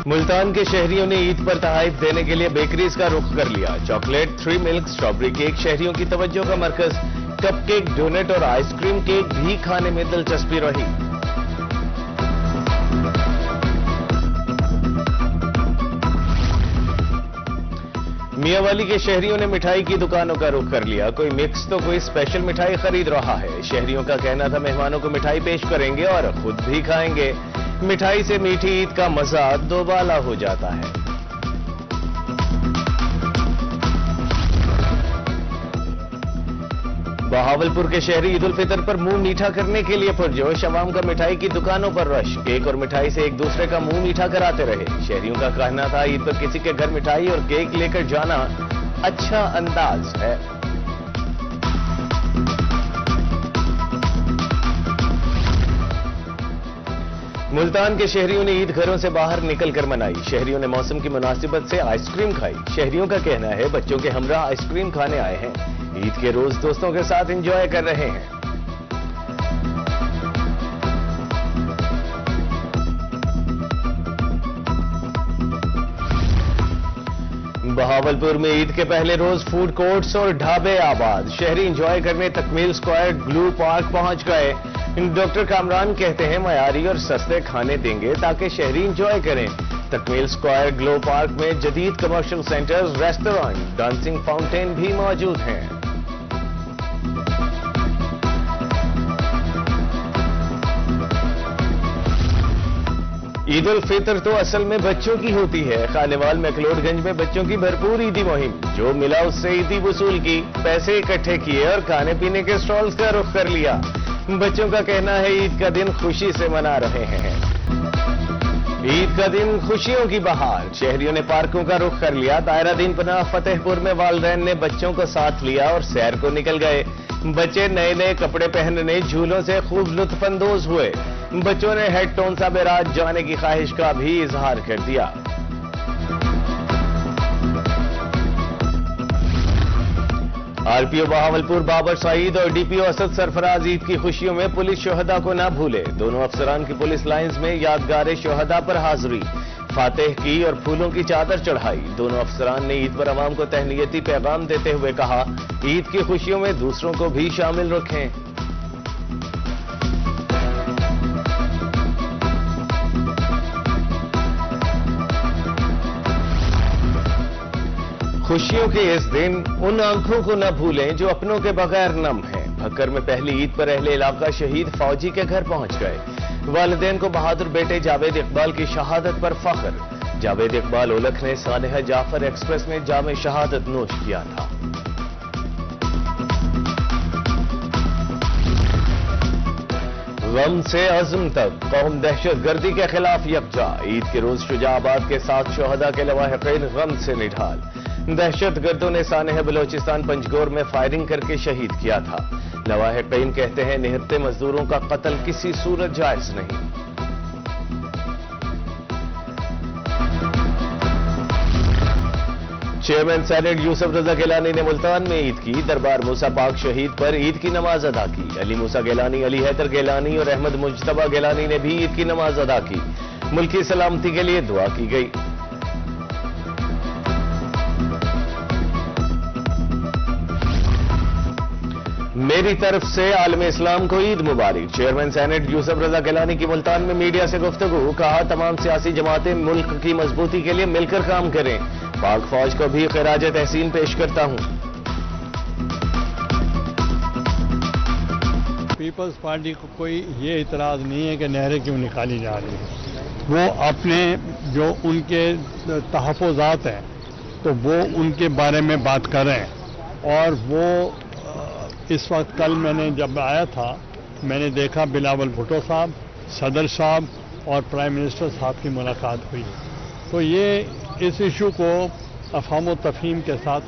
मुल्तान के शहरियों ने ईद पर तोहफे देने के लिए बेकरीज का रुख कर लिया। चॉकलेट, 3 मिल्क, स्ट्रॉबेरी केक शहरियों की तवज्जो का मरकज। कप केक, डोनेट और आइसक्रीम केक भी खाने में दिलचस्पी रही। मियांवाली के शहरियों ने मिठाई की दुकानों का रुख कर लिया। कोई मिक्स तो कोई स्पेशल मिठाई खरीद रहा है। शहरियों का कहना था मेहमानों को मिठाई पेश करेंगे और खुद भी खाएंगे। मिठाई से मीठी ईद का मजा दोबाला हो जाता है। बहावलपुर के शहरी ईद उल फितर पर मुंह मीठा करने के लिए पुरजोश। अवाम का मिठाई की दुकानों पर रश। केक और मिठाई से एक दूसरे का मुंह मीठा कराते रहे। शहरियों का कहना था ईद पर किसी के घर मिठाई और केक लेकर जाना अच्छा अंदाज है। मुल्तान के शहरियों ने ईद घरों से बाहर निकलकर मनाई। शहरियों ने मौसम की मुनासिबत से आइसक्रीम खाई। शहरियों का कहना है बच्चों के हमरा आइसक्रीम खाने आए हैं। ईद के रोज दोस्तों के साथ एंजॉय कर रहे हैं। बहावलपुर में ईद के पहले रोज फूड कोर्ट्स और ढाबे आबाद। शहरी एंजॉय करने तकमील स्क्वायर ग्लू पार्क पहुंच गए। डॉक्टर कामरान कहते हैं मयारी और सस्ते खाने देंगे ताकि शहरी एंजॉय करें। तकमील स्क्वायर ग्लो पार्क में जदीद commercial centres, restaurant, dancing fountain भी मौजूद हैं। ईद उल फितर तो असल में बच्चों की होती है। खानेवाल मैकलोडगंज में बच्चों की भरपूर ईदी मुहिम। जो मिला उससे ईदी वसूल की, पैसे इकट्ठे किए और खाने पीने के स्टॉल्स का रुख कर लिया। बच्चों का कहना है ईद का दिन खुशी से मना रहे हैं। ईद का दिन खुशियों की बहार। शहरियों ने पार्कों का रुख कर लिया। दायरा दीन पनाह फतेहपुर में वालिदैन ने बच्चों को साथ लिया और सैर को निकल गए। बच्चे नए नए कपड़े पहनने झूलों से खूब लुत्फानंदोज हुए। बच्चों ने हेड टोन सा बेराज जाने की ख्वाहिश का भी इजहार कर दिया। आरपीओ बहावलपुर बाबर सईद और डीपीओ असद सरफराज ईद की खुशियों में पुलिस शोहदा को न भूले। दोनों अफसरान की पुलिस लाइंस में यादगार शोहदा पर हाजिरी, फातेह की और फूलों की चादर चढ़ाई। दोनों अफसरान ने ईद पर अवाम को तहनीयती पैगाम देते हुए कहा ईद की खुशियों में दूसरों को भी शामिल रखें। खुशियों के इस दिन उन आंखों को न भूलें जो अपनों के बगैर नम हैं। भक्कर में पहली ईद पर अहले इलाका शहीद फौजी के घर पहुंच गए। वालिदैन को बहादुर बेटे जावेद इकबाल की शहादत पर फख्र। जावेद इकबाल ओलख ने सानेहा जाफर एक्सप्रेस में जामे शहादत नोश किया था। गम से अज़्म तक कौम दहशत गर्दी के खिलाफ यकजा। ईद के रोज शुजाआबाद के 7 शोहदा के लवाहिकीन गम से निढाल। दहशत गर्दों ने सानेह बलोचिस्तान पंजगोर में फायरिंग करके शहीद किया था। लवाहिकीन कहते हैं निहत्ते मजदूरों का कत्ल किसी सूरत जायज नहीं। चेयरमैन सेनेट यूसुफ रजा गिलानी ने मुल्तान में ईद की। दरबार मूसा पाक शहीद पर ईद की नमाज अदा की। अली मूसा गिलानी, अली हैदर गिलानी और अहमद मुज्तबा गिलानी ने भी ईद की नमाज अदा की। मुल्की सलामती के लिए दुआ की गई। मेरी तरफ से आलम इस्लाम को ईद मुबारक। चेयरमैन सेनेट यूसुफ रजा गिलानी की मुल्तान में मीडिया से गुफ्तगू। कहा तमाम सियासी जमातें मुल्क की मजबूती के लिए मिलकर काम करें। पाक फौज को भी खिराज तहसीन पेश करता हूं। पीपल्स पार्टी को कोई ये इतराज नहीं है कि नहरें क्यों निकाली जा रही है। वो अपने जो उनके तहफ़्फ़ुज़ात हैं तो वो उनके बारे में बात करें। और वो इस वक्त कल मैंने जब आया था मैंने देखा बिलावल भुट्टो साहब, सदर साहब और प्राइम मिनिस्टर साहब की मुलाकात हुई। तो ये इस इशू को अफ़हाम व तफ़हीम के साथ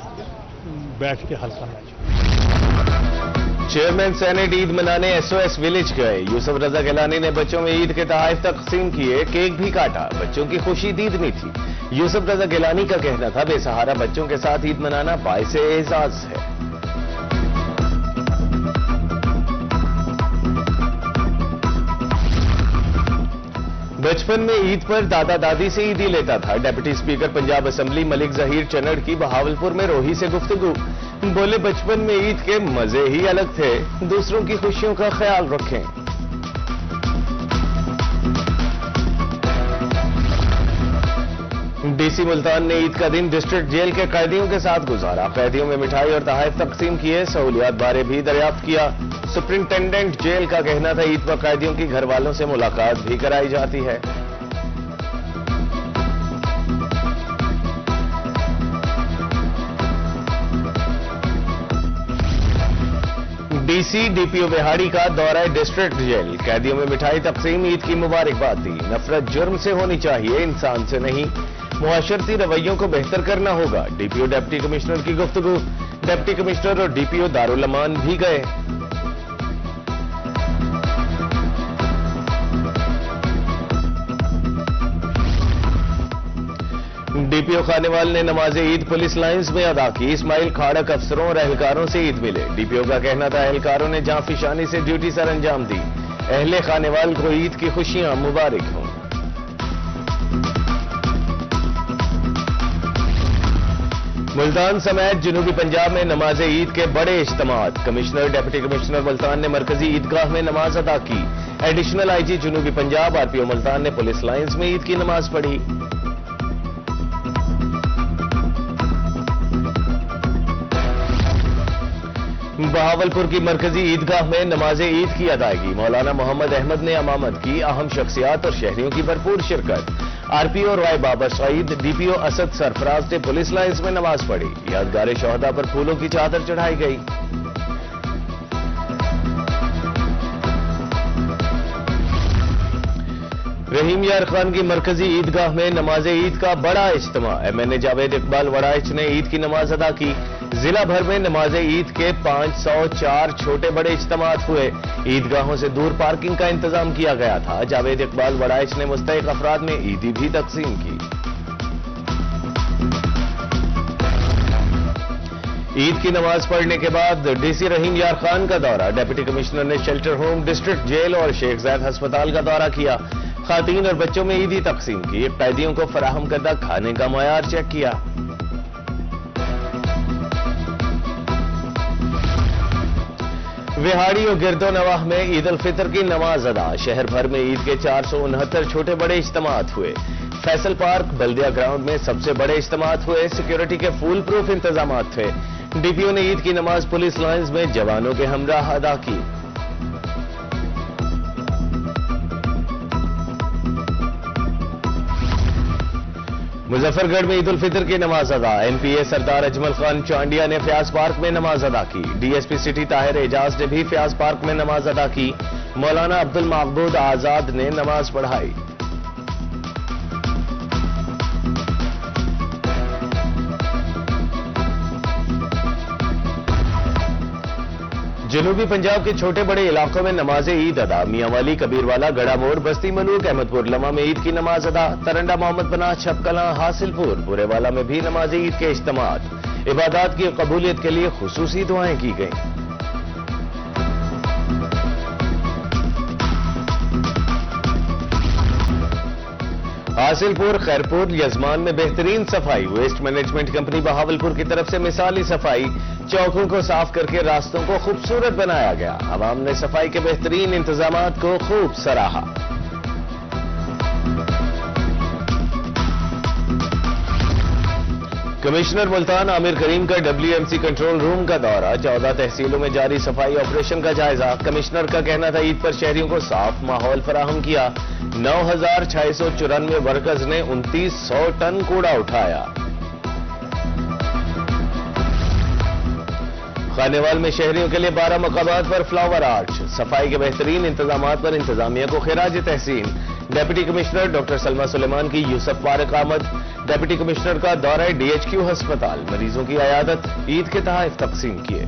बैठ के हल करना चाहिए। चेयरमैन सेनेट ईद मनाने SOS विलेज गए। यूसुफ रजा गिलानी ने बच्चों में ईद के तोहफे तकसीम किए, केक भी काटा। बच्चों की खुशी दीदनी थी। यूसुफ रजा गिलानी का कहना था बेसहारा बच्चों के साथ ईद मनाना बाइसे एजाज है। बचपन में ईद पर दादा दादी से ईदी लेता था। Deputy speaker Punjab assembly Malik Zaheer Channar की बहावलपुर में रोही से गुफ्तगू। बोले बचपन में ईद के मजे ही अलग थे, दूसरों की खुशियों का ख्याल रखें। डीसी मुल्तान ने ईद का दिन डिस्ट्रिक्ट जेल के कैदियों के साथ गुजारा। कैदियों में मिठाई और तोहफे तकसीम किए, सहूलियात बारे भी दरियाफ्त किया। सुप्रिंटेंडेंट जेल का कहना था ईद पर कैदियों की घर वालों से मुलाकात भी कराई जाती है। डीसी डीपीओ बिहाड़ी का दौरा डिस्ट्रिक्ट जेल, कैदियों में मिठाई तकसीम, ईद की मुबारकबाद दी। नफरत जुर्म से होनी चाहिए, इंसान से नहीं। मुआशरती रवैयों को बेहतर करना होगा, डीपीओ डिप्टी कमिश्नर की गुफ्तगू। डिप्टी कमिश्नर और डीपीओ दारुल अमान भी गए। डीपीओ खानेवाल ने नमाज ईद पुलिस लाइंस में अदा की। इस्माइल खाड़क अफसरों और एहलकारों से ईद मिले। डीपीओ का कहना था एहलकारों ने जांफिशानी से ड्यूटी सर अंजाम दी। अहले खानेवाल को ईद की खुशियां मुबारक हों। मुल्तान समेत जनूबी पंजाब में नमाज ईद के बड़े इज्तिमात। कमिश्नर डिप्टी कमिश्नर मुल्तान ने मरकजी ईदगाह में नमाज अदा की। एडिशनल आईजी जनूबी पंजाब आरपीओ मुल्तान ने पुलिस लाइंस में ईद की नमाज पढ़ी। बहावलपुर की मरकजी ईदगाह में नमाज ईद की अदायगी। मौलाना मोहम्मद अहमद ने इमामत की। अहम शख्सियात और शहरियों की भरपूर शिरकत। आरपीओ राय बाबर सईद, डीपीओ असद सरफराज ने पुलिस लाइंस में नमाज पढ़ी। यादगार शोहदा पर फूलों की चादर चढ़ाई गई। रहीम यार खान की मरकजी ईदगाह में नमाज ईद का बड़ा इज्तिमा। एमएनए जावेद इकबाल वराइच ने ईद की नमाज अदा की। जिला भर में नमाज ईद के 504 छोटे बड़े इज्तिमात हुए। ईदगाहों से दूर पार्किंग का इंतजाम किया गया था। जावेद इकबाल वराइच ने मुस्तहिक अफराद में ईदी भी तकसीम की। ईद की नमाज पढ़ने के बाद डीसी रहीम यार खान का दौरा। डिप्टी कमिश्नर ने शेल्टर होम, डिस्ट्रिक्ट जेल और शेख ज़ैद अस्पताल का दौरा किया। खातीन और बच्चों में ईदी तकसीम की। कैदियों को फराहम करदा खाने का मयार चेक किया। विहाड़ी और गिरदो नवाह में ईद उल फितर की नमाज अदा। शहर भर में ईद के 469 छोटे बड़े इज्तिमात हुए। फैसल पार्क बल्दिया ग्राउंड में सबसे बड़े इज्तिमात हुए। सिक्योरिटी के फुल प्रूफ इंतजामात थे। डीपीओ ने ईद की नमाज पुलिस लाइंस में जवानों के हमराह अदा की। मुजफ्फरगढ़ में ईद उल फितर की नमाज अदा। एमपीए सरदार अजमल खान चांडिया ने फ्याज पार्क में नमाज अदा की। डीएसपी सिटी ताहिर एजाज ने भी फ्याज पार्क में नमाज अदा की। मौलाना अब्दुल मकबूद आजाद ने नमाज पढ़ाई। जनूबी पंजाब के छोटे बड़े इलाकों में नमाज ईद अदा। मियांवाली, कबीरवाला, गड़ा मोड़, बस्ती मलूक, अहमदपुर लमा में ईद की नमाज अदा। तरंडा, मोहम्मद बना, छपकला, हासिलपुर, बुरेवाला में भी नमाज ईद के इज्तिमात। इबादत की कबूलियत के लिए खुसूसी दुआएं की गईं। हासिलपुर, खैरपुर, यजमान में बेहतरीन सफाई। वेस्ट मैनेजमेंट कंपनी बहावलपुर की तरफ से मिसाली सफाई। चौकों को साफ करके रास्तों को खूबसूरत बनाया गया। आवाम ने सफाई के बेहतरीन इंतजामात को खूब सराहा। कमिश्नर मुल्तान आमिर करीम का डब्ल्यूएमसी कंट्रोल रूम का दौरा। 14 तहसीलों में जारी सफाई ऑपरेशन का जायजा। कमिश्नर का कहना था ईद पर शहरियों को साफ माहौल फराहम किया। 9,694 वर्कर्स ने 2900 टन कूड़ा उठाया। खानेवाल में शहरियों के लिए 12 मकामात पर फ्लावर आर्च। सफाई के बेहतरीन इंतजामात पर इंतजामिया को खिराज तहसीन। Deputy commissioner doctor Salma Sulaiman की यूसुफ फारूक आमद। डिप्टी कमिश्नर का दौरा डीएचक्यू अस्पताल। मरीजों की अयादत, ईद के तोहफे तकसीम किए।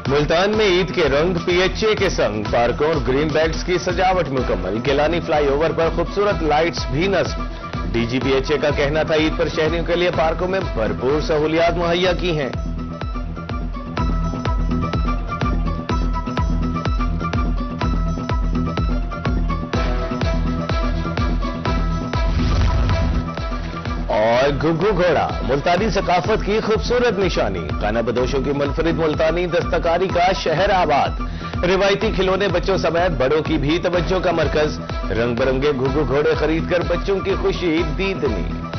मुल्तान में ईद के रंग पीएचए के संग। पार्कों और ग्रीन बेल्ट्स की सजावट मुकम्मल। गिलानी फ्लाईओवर पर खूबसूरत लाइट्स भी नस्ब। डीजीपीएचए का कहना था ईद पर शहरियों के लिए पार्कों में भरपूर सहूलियात मुहैया की हैं। گھگو گھوڑا ملتانی ثقافت کی خوبصورت نشانی، خانہ بدوشوں کی منفرد ملتانی دستکاری کا شہر آباد، روایتی کھلونے بچوں سمیت بڑوں کی بھی توجہ کا مرکز، رنگ برنگے گھگو گھوڑے خرید کر بچوں کی خوشی دیدنی۔